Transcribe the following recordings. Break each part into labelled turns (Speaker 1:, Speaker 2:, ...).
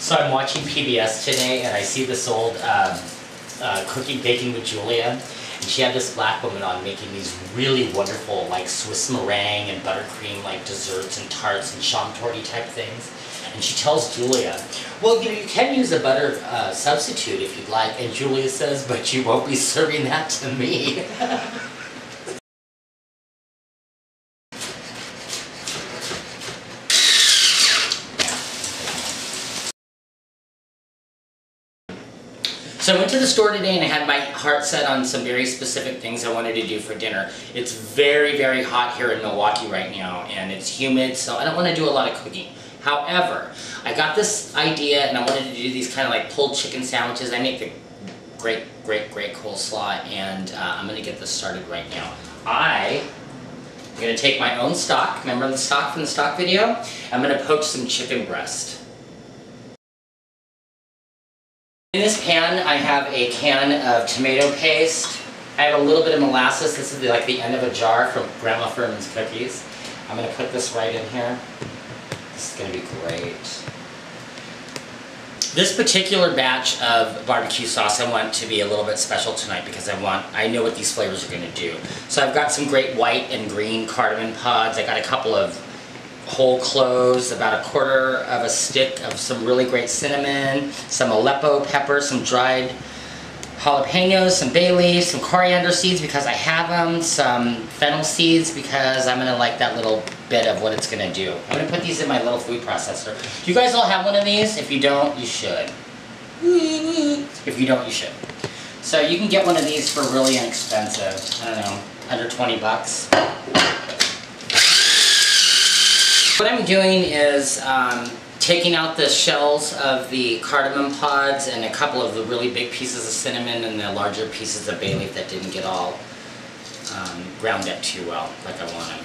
Speaker 1: So I'm watching PBS today, and I see this old cooking, baking with Julia, and she had this black woman on making these really wonderful, like Swiss meringue and buttercream, like desserts and tarts and chamtorti type things. And she tells Julia, well, you know, you can use a butter substitute if you'd like. And Julia says, but you won't be serving that to me. So I went to the store today and I had my heart set on some very specific things I wanted to do for dinner. It's very, very hot here in Milwaukee right now, and it's humid, so I don't want to do a lot of cooking. However, I got this idea and I wanted to do these kind of like pulled chicken sandwiches. I make the great coleslaw, and I'm going to get this started right now. I'm going to take my own stock, remember the stock from the stock video? I'm going to poach some chicken breast. In this pan, I have a can of tomato paste. I have a little bit of molasses. This is like the end of a jar from Grandma Furman's cookies. I'm going to put this right in here. This is going to be great. This particular batch of barbecue sauce I want to be a little bit special tonight because I know what these flavors are going to do. So I've got some great white and green cardamom pods. I got a couple of whole cloves, about 1/4 of a stick of some really great cinnamon, some Aleppo pepper, some dried jalapenos, some bay leaves, some coriander seeds because I have them, some fennel seeds because I'm going to like that little bit of what it's going to do. I'm going to put these in my little food processor. Do you guys all have one of these? If you don't, you should. If you don't, you should. So you can get one of these for really inexpensive. I don't know, under 20 bucks. What I'm doing is taking out the shells of the cardamom pods and a couple of the really big pieces of cinnamon and the larger pieces of bay leaf that didn't get all ground up too well like I want them.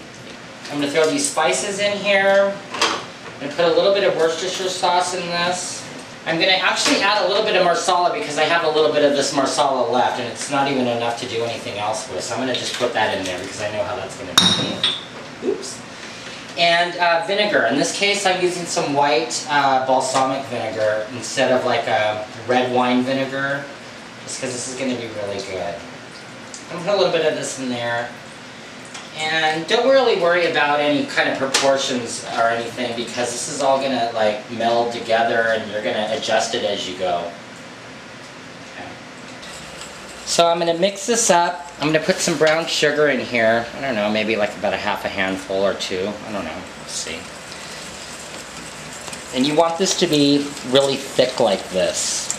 Speaker 1: I'm going to throw these spices in here. I'm going to put a little bit of Worcestershire sauce in this. I'm going to actually add a little bit of marsala because I have a little bit of this marsala left and it's not even enough to do anything else with. So I'm going to just put that in there because I know how that's going to be. Oops. And vinegar. In this case, I'm using some white balsamic vinegar instead of like a red wine vinegar, just because this is going to be really good. I'm going to put a little bit of this in there. And don't really worry about any kind of proportions or anything because this is all going to like meld together and you're going to adjust it as you go. So I'm going to mix this up. I'm going to put some brown sugar in here. I don't know, maybe like about a half a handful or two. I don't know. Let's see. And you want this to be really thick like this.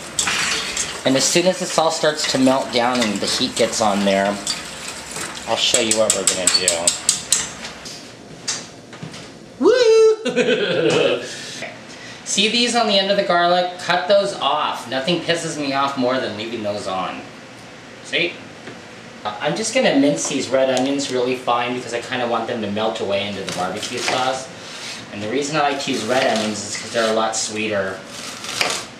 Speaker 1: And as soon as this all starts to melt down and the heat gets on there, I'll show you what we're going to do. Woo! See these on the end of the garlic? Cut those off. Nothing pisses me off more than leaving those on. See? I'm just going to mince these red onions really fine because I kind of want them to melt away into the barbecue sauce. And the reason I like to use red onions is because they're a lot sweeter.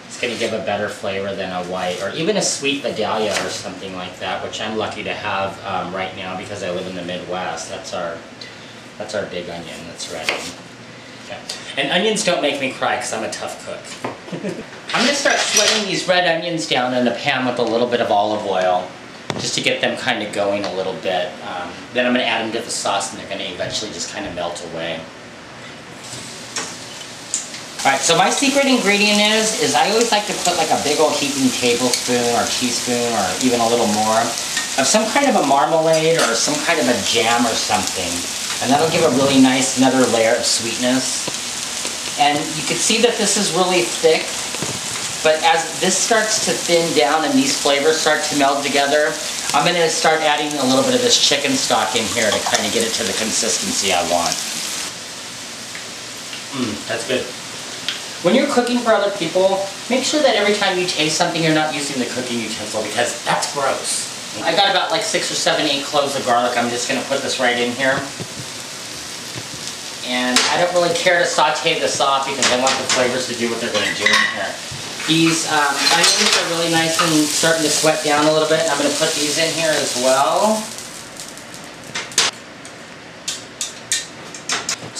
Speaker 1: It's going to give a better flavor than a white or even a sweet Vidalia or something like that, which I'm lucky to have right now because I live in the Midwest. That's our big onion that's ready. Okay. And onions don't make me cry because I'm a tough cook. I'm going to start sweating these red onions down in the pan with a little bit of olive oil, just to get them kind of going a little bit. Then I'm going to add them to the sauce and they're going to eventually just kind of melt away. Alright, so my secret ingredient is I always like to put like a big old heaping tablespoon or teaspoon or even a little more of some kind of a marmalade or some kind of a jam or something. And that'll give a really nice another layer of sweetness. And you can see that this is really thick. But as this starts to thin down and these flavors start to meld together, I'm going to start adding a little bit of this chicken stock in here to kind of get it to the consistency I want. That's good. When you're cooking for other people, make sure that every time you taste something you're not using the cooking utensil because that's gross. I got about like 6 or 7, 8 cloves of garlic. I'm just going to put this right in here. And I don't really care to saute this off because I want the flavors to do what they're going to do in here. These onions are really nice and starting to sweat down a little bit. I'm going to put these in here as well.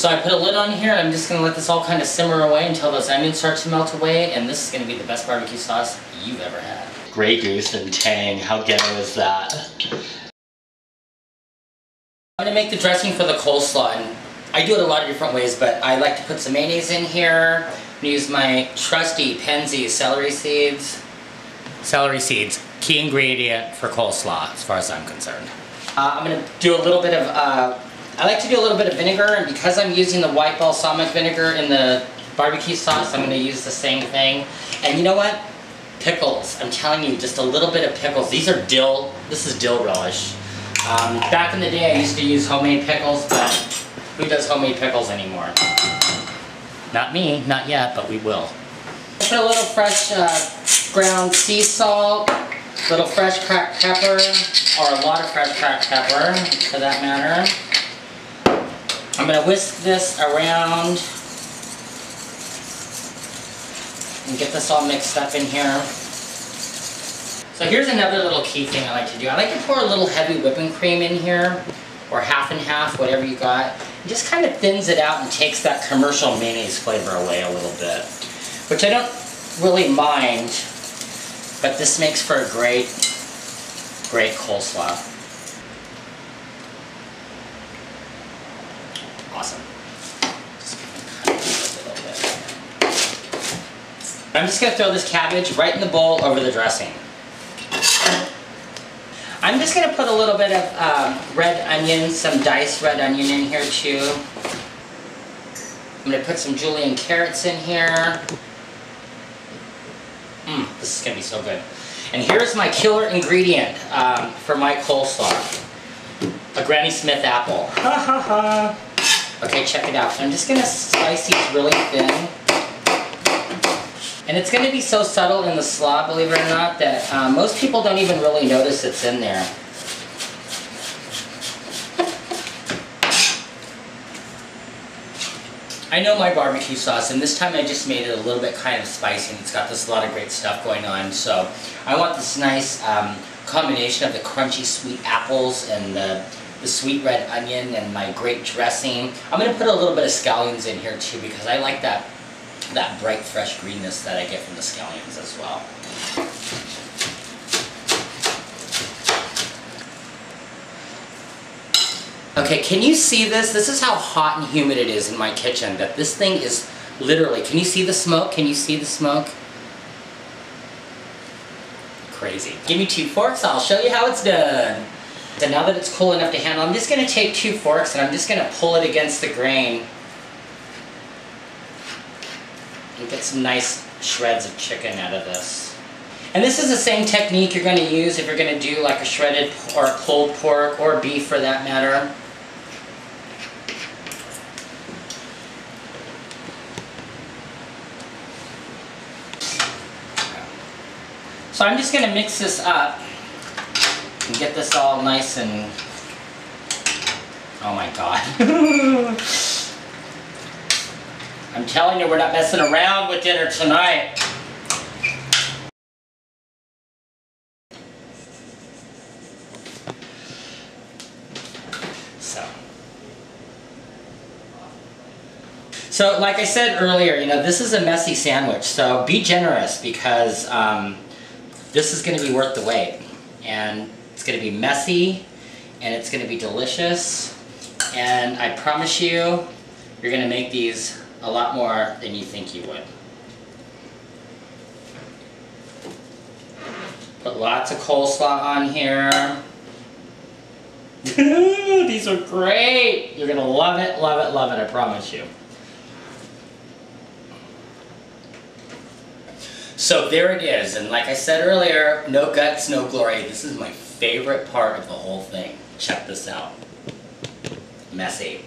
Speaker 1: So I put a lid on here. I'm just going to let this all kind of simmer away until those onions start to melt away, and this is going to be the best barbecue sauce you've ever had. Grey Goose and tang, how ghetto is that? I'm going to make the dressing for the coleslaw, and I do it a lot of different ways, but I like to put some mayonnaise in here. I'm going to use my trusty Penzi celery seeds. Celery seeds, key ingredient for coleslaw as far as I'm concerned. I'm going to do a little bit of, I like to do a little bit of vinegar, and because I'm using the white balsamic vinegar in the barbecue sauce, I'm going to use the same thing. And you know what? Pickles. I'm telling you, just a little bit of pickles. These are dill. This is dill relish. Back in the day, I used to use homemade pickles, but who does homemade pickles anymore? Not me, not yet, but we will. Put a little fresh ground sea salt, a little fresh cracked pepper, or a lot of fresh cracked pepper, for that matter. I'm going to whisk this around and get this all mixed up in here. So here's another little key thing I like to do. I like to pour a little heavy whipping cream in here, or half and half, whatever you got. It just kind of thins it out and takes that commercial mayonnaise flavor away a little bit, which I don't really mind, but this makes for a great, great coleslaw. Awesome. I'm just going to throw this cabbage right in the bowl over the dressing. I'm just going to put a little bit of red onion, some diced red onion in here too. I'm going to put some julienne carrots in here. This is going to be so good. And here's my killer ingredient for my coleslaw. A Granny Smith apple. Ha ha ha. Okay, check it out. I'm just going to slice these really thin. And it's going to be so subtle in the slaw, believe it or not, that most people don't even really notice it's in there. I know my barbecue sauce, and this time I just made it a little bit kind of spicy, and it's got this lot of great stuff going on. So I want this nice combination of the crunchy sweet apples and the sweet red onion and my great dressing. I'm going to put a little bit of scallions in here too, because I like that bright fresh greenness that I get from the scallions as well. Okay, can you see this? This is how hot and humid it is in my kitchen, that this thing is literally, can you see the smoke? Can you see the smoke? Crazy. Give me 2 forks, I'll show you how it's done. So now that it's cool enough to handle, I'm just going to take 2 forks and I'm just going to pull it against the grain and get some nice shreds of chicken out of this. And this is the same technique you're going to use if you're going to do like a shredded or a pulled pork or beef for that matter. So I'm just going to mix this up and get this all nice and, oh my god. I'm telling you, we're not messing around with dinner tonight. So like I said earlier, you know, this is a messy sandwich, so be generous because this is going to be worth the wait. And it's going to be messy, and it's going to be delicious, and I promise you, you're going to make these a lot more than you think you would. Put lots of coleslaw on here. These are great! You're going to love it, love it, love it, I promise you. So there it is, and like I said earlier, no guts, no glory. This is my favorite part of the whole thing. Check this out. Messy.